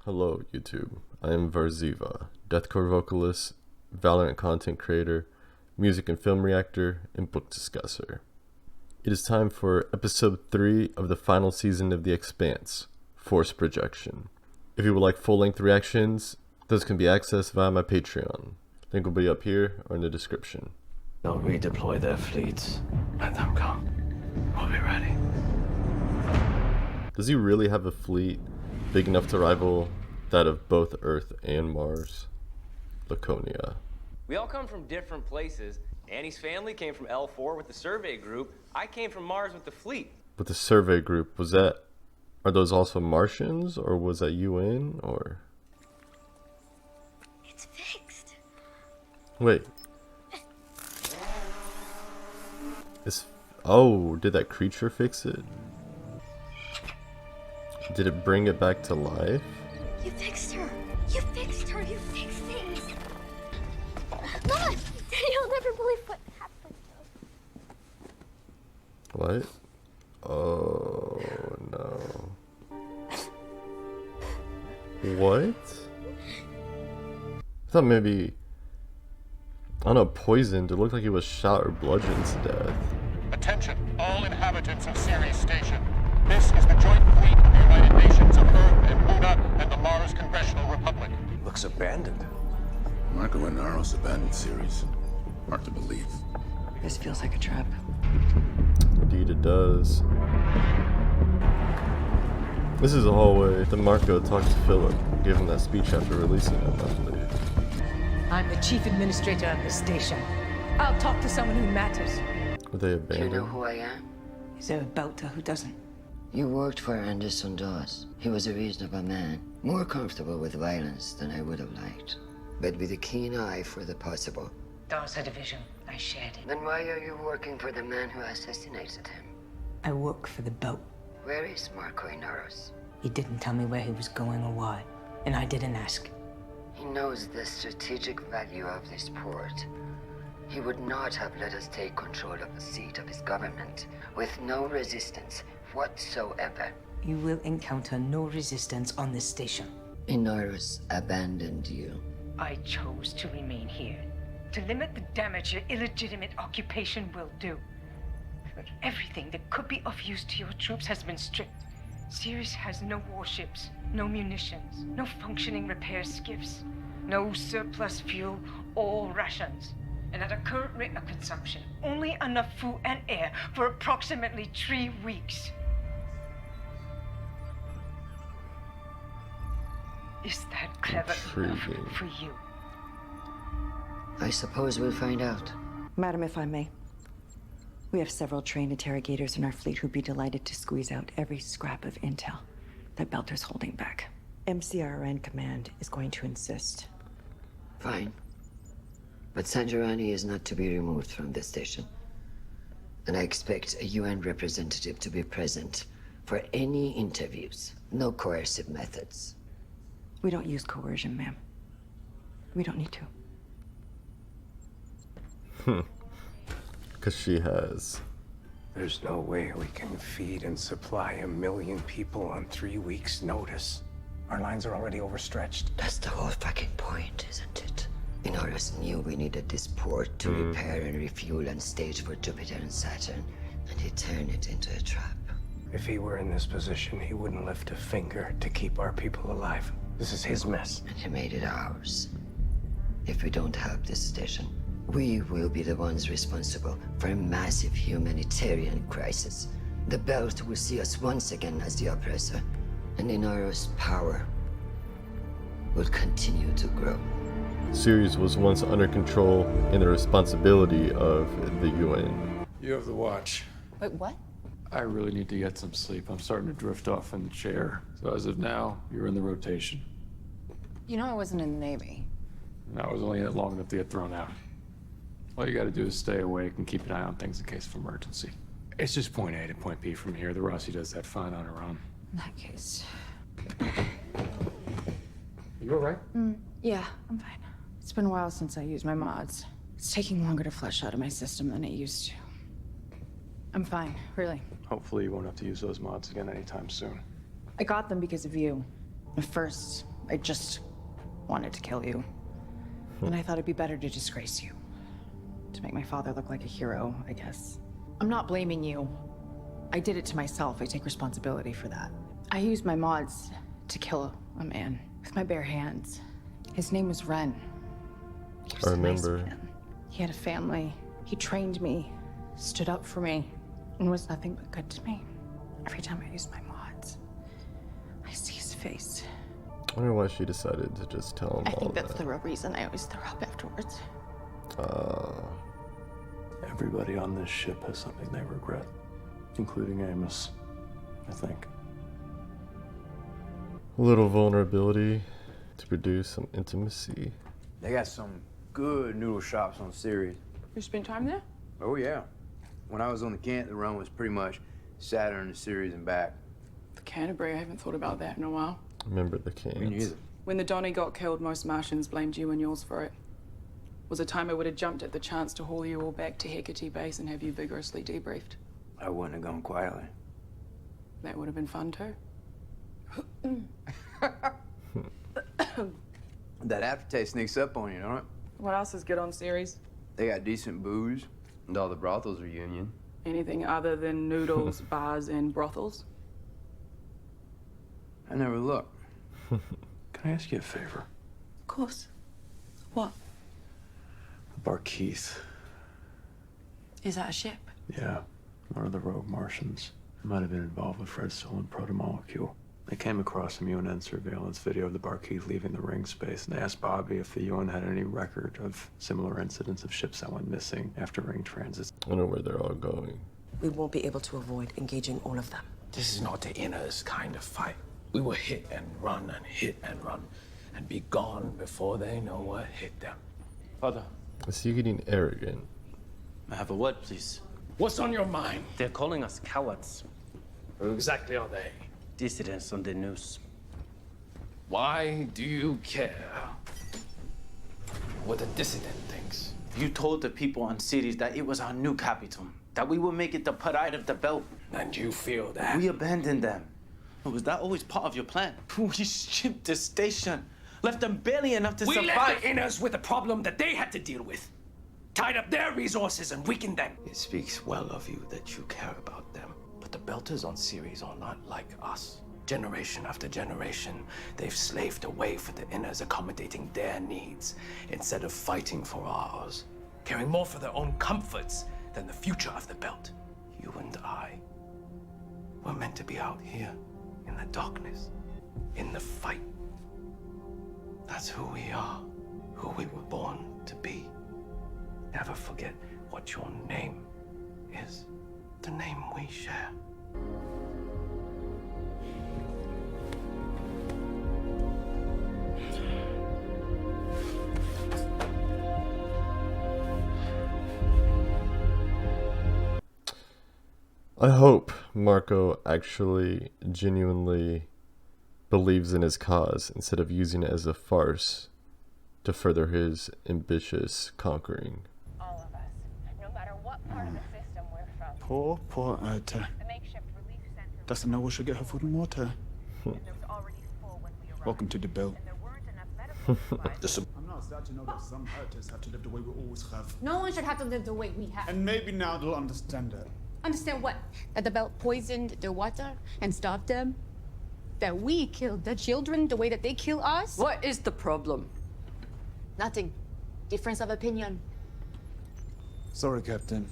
Hello, YouTube. I am Varxiva, deathcore vocalist, Valorant content creator, music and film reactor, and book discusser. It is time for episode 3 of the final season of The Expanse, Force Projection. If you would like full-length reactions, those can be accessed via my Patreon. Link will be up here or in the description. They'll redeploy their fleets. Let them go. We'll be ready. Does he really have a fleet big enough to rival that of both Earth and Mars? Laconia. We all come from different places. Annie's family came from L4 with the survey group. I came from Mars with the fleet. With the survey group, are those also Martians, or was that UN, or? It's fixed. Wait. Did that creature fix it? Did it bring it back to life? You fixed her. You fixed her. You fixed things. Mom, you'll never believe what happened. What? Oh no. What? I thought maybe, I don't know, poisoned. It looked like he was shot or bludgeoned to death. Attention, all inhabitants of Ceres Station. This is the joint fleet of the United Nations of Earth and Luna and the Mars Congressional Republic. Looks abandoned. Marco and Naros abandoned Ceres. Hard to believe. This feels like a trap. Indeed it does. This is the hallway that Marco talked to Philip, gave him that speech after releasing him, I believe. I'm the chief administrator of the station. I'll talk to someone who matters. Were they Do you abandoned? know who I am? Is there a Belter who doesn't? You worked for Anderson Dawes. He was a reasonable man, more comfortable with violence than I would have liked, but with a keen eye for the possible. Dawes had a vision. I shared it. Then why are you working for the man who assassinated him? I work for the boat. Where is Marco Inaros? He didn't tell me where he was going or why, and I didn't ask. He knows the strategic value of this port. He would not have let us take control of the seat of his government with no resistance whatsoever. You will encounter no resistance on this station. Inaros abandoned you. I chose to remain here, to limit the damage your illegitimate occupation will do. But everything that could be of use to your troops has been stripped. Ceres has no warships, no munitions, no functioning repair skiffs, no surplus fuel or rations. And at a current rate of consumption, only enough food and air for approximately 3 weeks. Is that clever enough Intriguing. for you? I suppose we'll find out. Madam, if I may, we have several trained interrogators in our fleet who'd be delighted to squeeze out every scrap of intel that Belter's holding back. MCRN Command is going to insist. Fine. But Sanjarani is not to be removed from the station. And I expect a UN representative to be present for any interviews. No coercive methods. We don't use coercion, ma'am. We don't need to. Because she has. There's no way we can feed and supply 1 million people on 3 weeks' notice. Our lines are already overstretched. That's the whole fucking point, isn't it? Inaros knew we needed this port to repair and refuel and stage for Jupiter and Saturn, and he turned it into a trap. If he were in this position, he wouldn't lift a finger to keep our people alive. This is his mess. And he made it ours. If we don't help this station, we will be the ones responsible for a massive humanitarian crisis. The Belt will see us once again as the oppressor, and Inaros' power will continue to grow. Ceres was once under control and the responsibility of the UN. You have the watch. Wait, what? I really need to get some sleep. I'm starting to drift off in the chair. So as of now, you're in the rotation. You know I wasn't in the Navy. And I was only in it long enough to get thrown out. All you gotta do is stay awake and keep an eye on things in case of emergency. It's just point A to point B from here. The Rossi does that fine on her own. In that case. You all right? Yeah, I'm fine. It's been a while since I used my mods. It's taking longer to flush out of my system than it used to. I'm fine, really. Hopefully you won't have to use those mods again anytime soon. I got them because of you. First, I just wanted to kill you. And I thought it'd be better to disgrace you. To make my father look like a hero, I guess. I'm not blaming you. I did it to myself. I take responsibility for that. I used my mods to kill a man with my bare hands. His name was Ren. He was I a nice remember. man. He had a family. He trained me, stood up for me, and was nothing but good to me. Every time I use my mods, I see his face. I wonder why she decided to just tell him I all think that's that. the real reason I always throw up afterwards. Everybody on this ship has something they regret, including Amos, I think. A little vulnerability to produce some intimacy. They got some good noodle shops on Ceres. You spent time there? Oh, yeah. When I was on the Kent, the run was pretty much Saturn to Ceres and back. The Canterbury, I haven't thought about that in a while. Remember the Kings. Me neither. When the Donny got killed, most Martians blamed you and yours for it. Was a time I would have jumped at the chance to haul you all back to Hecate Base and have you vigorously debriefed. I wouldn't have gone quietly. That would have been fun too. That aftertaste sneaks up on you, don't it? What else is good on Ceres? They got decent booze, and all the brothels are union. Anything other than noodles, bars, and brothels? I never look. Can I ask you a favor? Of course. What? Varxiva. Is that a ship? Yeah, one of the rogue Martians. Might have been involved with Fred's stolen protomolecule. They came across some UNN surveillance video of the Varxiva leaving the ring space, and they asked Bobby if the UN had any record of similar incidents of ships that went missing after ring transits. I don't know where they're all going. We won't be able to avoid engaging all of them. This is not the Inners kind of fight. We will hit and run and be gone before they know what hit them. Father, Is he getting arrogant? I have a word, please. What's on your mind? They're calling us cowards. Who exactly are they? Dissidents on the news. Why do you care what a dissident thinks? You told the people on Ceres that it was our new capital, that we would make it the pride of the belt. And you feel that? We abandoned them. Was that always part of your plan? We stripped the station, left them barely enough to survive. We left the Inners with a problem that they had to deal with. Tied up their resources and weakened them. It speaks well of you that you care about them. But the Belters on Ceres are not like us. Generation after generation, they've slaved away for the Inners, accommodating their needs instead of fighting for ours, caring more for their own comforts than the future of the Belt. You and I were meant to be out here in the darkness, in the fight. That's who we are, who we were born to be. Never forget what your name is, the name we share. I hope Marco actually genuinely believes in his cause instead of using it as a farce to further his ambitious conquering. All of us, no matter what part of the system we're from. Poor Alta. The makeshift relief center Doesn't know where she'll get her food and water. was already full when we arrived. Welcome to the Belt. And there weren't enough medical supplies. I'm not sad to know that some Altas have to live the way we always have. No one should have to live the way we have. And maybe now they'll understand it. Understand what? That the belt poisoned their water and stopped them? That we killed the children the way that they kill us? What is the problem? Nothing. Difference of opinion. Sorry, Captain.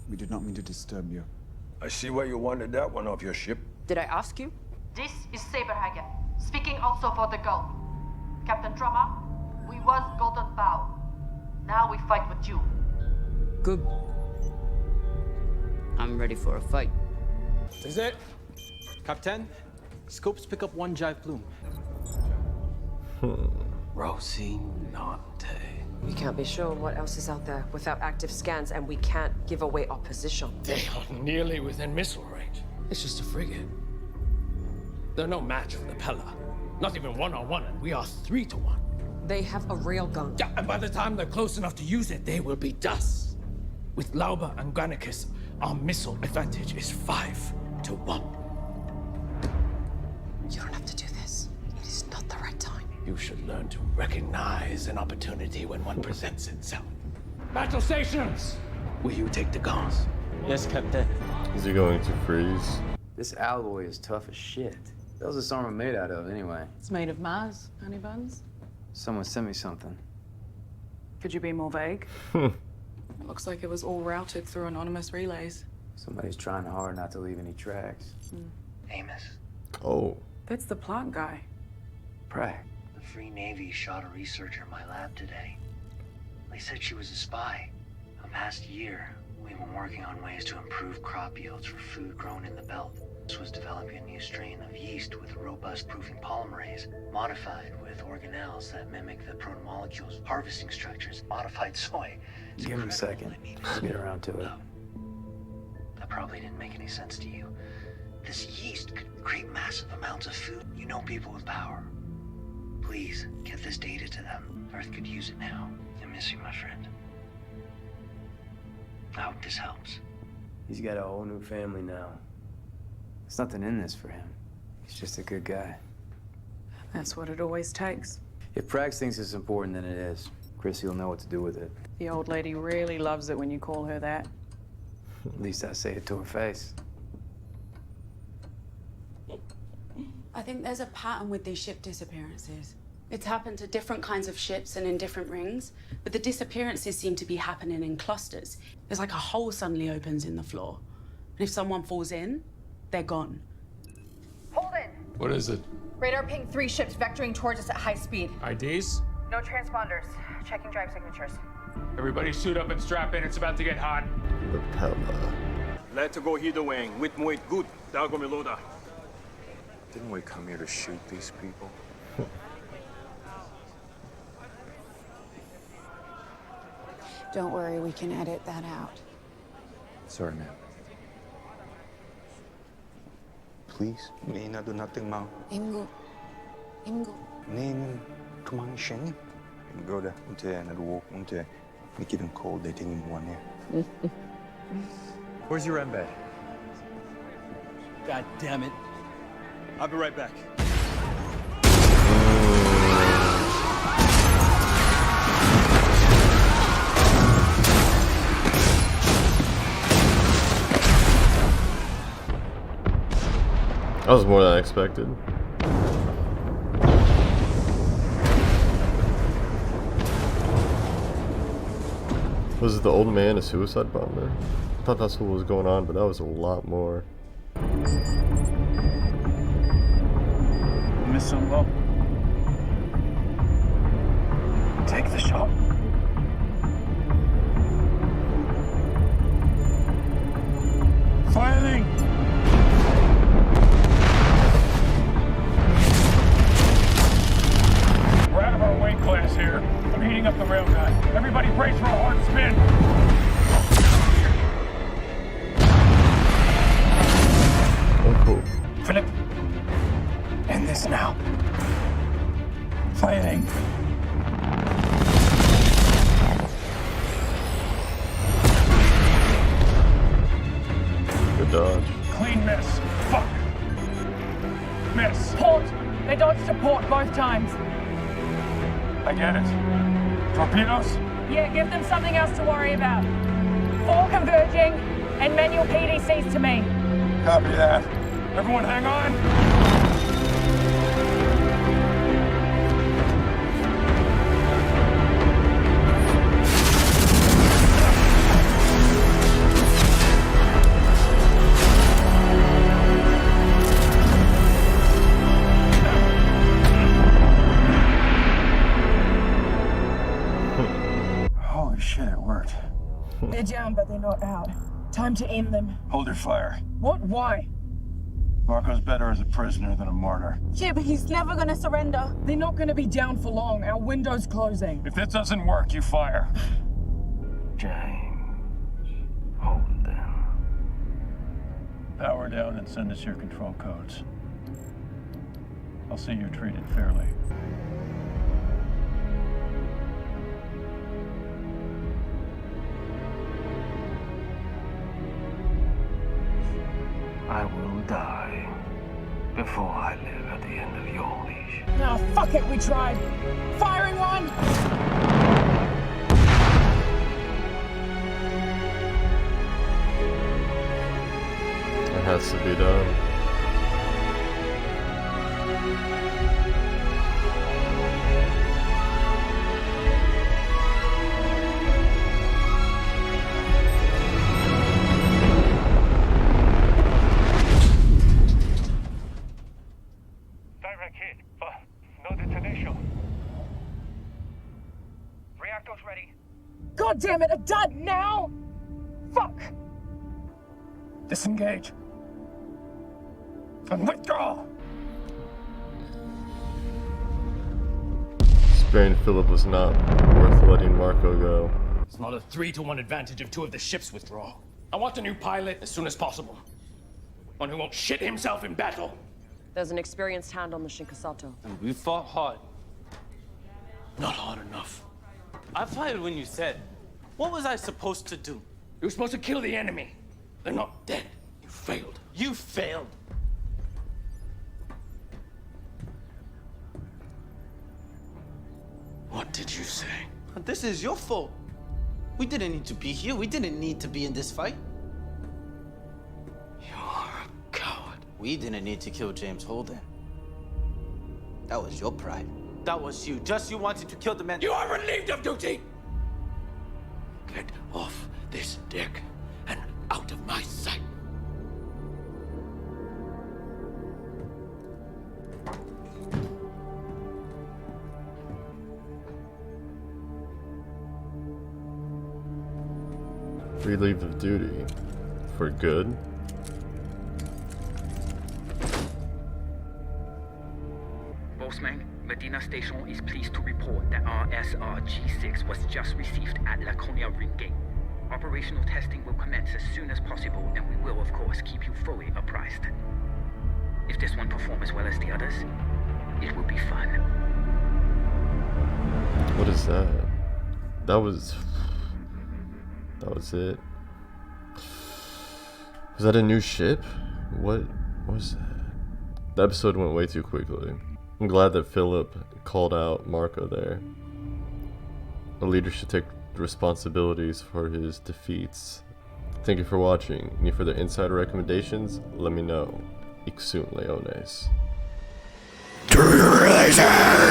We did not mean to disturb you. I see why you wanted that one off your ship. Did I ask you? This is Saberhagen, speaking also for the Gulf. Captain Drummer, we was Golden Bow. Now we fight with you. Good. I'm ready for a fight. Is it? Captain, scopes pick up one jive plume. Rocinante. We can't be sure what else is out there without active scans, and we can't give away our position. They are nearly within missile range. It's just a frigate. They're no match for the Pella. Not even 1-on-1, and we are 3-to-1. They have a railgun. Yeah, and by the time they're close enough to use it, they will be dust. With Lauba and Granicus, our missile advantage is 5-to-1. You don't have to do this. It is not the right time. You should learn to recognize an opportunity when one presents itself. Battle stations! Will you take the guns? Yes, Captain. Is he going to freeze? This alloy is tough as shit. What the hell's this armor made out of, anyway? It's made of Mars, honey buns. Someone sent me something. Could you be more vague? It looks like it was all routed through anonymous relays. Somebody's trying hard not to leave any tracks. Amos, Oh. That's the plant guy. Pray. the Free Navy shot a researcher in my lab today. They said she was a spy. For the past year, we've been working on ways to improve crop yields for food grown in the belt. This was developing a new strain of yeast with robust proofing polymerase, modified with organelles that mimic the protomolecules' harvesting structures, modified soy. Give him a second. Let's get around to it. That probably didn't make any sense to you. This yeast could create massive amounts of food. You know people with power. Please, get this data to them. Earth could use it now. I miss you, my friend. I hope this helps. He's got a whole new family now. There's nothing in this for him. He's just a good guy. That's what it always takes. If Prax thinks it's important, then it is. Chrissy will know what to do with it. The old lady really loves it when you call her that. At least I say it to her face. I think there's a pattern with these ship disappearances. It's happened to different kinds of ships and in different rings, but the disappearances seem to be happening in clusters. It's like a hole suddenly opens in the floor. And if someone falls in, they're gone. Hold in. What is it? Radar ping 3 ships vectoring towards us at high speed. IDs? No transponders. Checking drive signatures. Everybody suit up and strap in. It's about to get hot. Let's go hit the wing. With Moit good. Dago Meloda. Didn't we come here to shoot these people? Don't worry, we can edit that out. Sorry, ma'am. Please, Nina, do nothing, Mao. Imgo. Nin, come on, Shen. Go there, until and walk until we get them cold. They think in one here. Where's your embed? God damn it. I'll be right back. That was more than I expected. Was the old man a suicide bomber? I thought that's what was going on, but that was a lot more. Miss some low. Take the shot. Firing! We're out of our weight class here. I'm heating up the rail guy. Everybody brace for a hard spin. Oh, cool. Philip, end this now. Firing. Good dodge. Clean miss. Fuck. Miss. Port! They dodged to port both times. I get it. Torpedoes? Yeah, give them something else to worry about. 4 converging and manual PDCs to me. Copy that. Everyone hang on. Holy shit, it worked. They're down, but they're not out. Time to end them. Hold your fire. What? Why? Marco's better as a prisoner than a martyr. Yeah, but he's never gonna surrender. They're not gonna be down for long. Our window's closing. If this doesn't work, you fire. James, hold them. Power down and send us your control codes. I'll see you're treated fairly. I will die before I live at the end of your leash. Oh, fuck it, we tried. Firing one! It has to be done. Direct hit, but no detonation. Reactors ready. God damn it, a dud now? Fuck! Disengage. And withdraw! Sparing Philip was not worth letting Marco go. It's not a 3-to-1 advantage if 2 of the ships withdraw. I want a new pilot as soon as possible. One who won't shit himself in battle. There's an experienced hand on the Shinkasato. And we fought hard. Not hard enough. I fired when you said. What was I supposed to do? You were supposed to kill the enemy. They're not dead. You failed. You failed. What did you say? This is your fault. We didn't need to be here. We didn't need to be in this fight. You are a coward. We didn't need to kill James Holden. That was your pride. That was you. Just you wanted to kill the man. You are relieved of duty! Get off this deck and out of my sight. Relieved of duty. For good? Bossman, Medina Station is pleased to report that RSR G6 was just received at Laconia Ring Gate. Operational testing will commence as soon as possible, and we will, of course, keep you fully apprised. If this one performs as well as the others, it will be fun. What is that? That was it. Was that a new ship? What was that? The episode went way too quickly. I'm glad that Philip called out Marco there. A leader should take responsibilities for his defeats. Thank you for watching. Any further insider recommendations? Let me know. Ixun Leones. Treasure!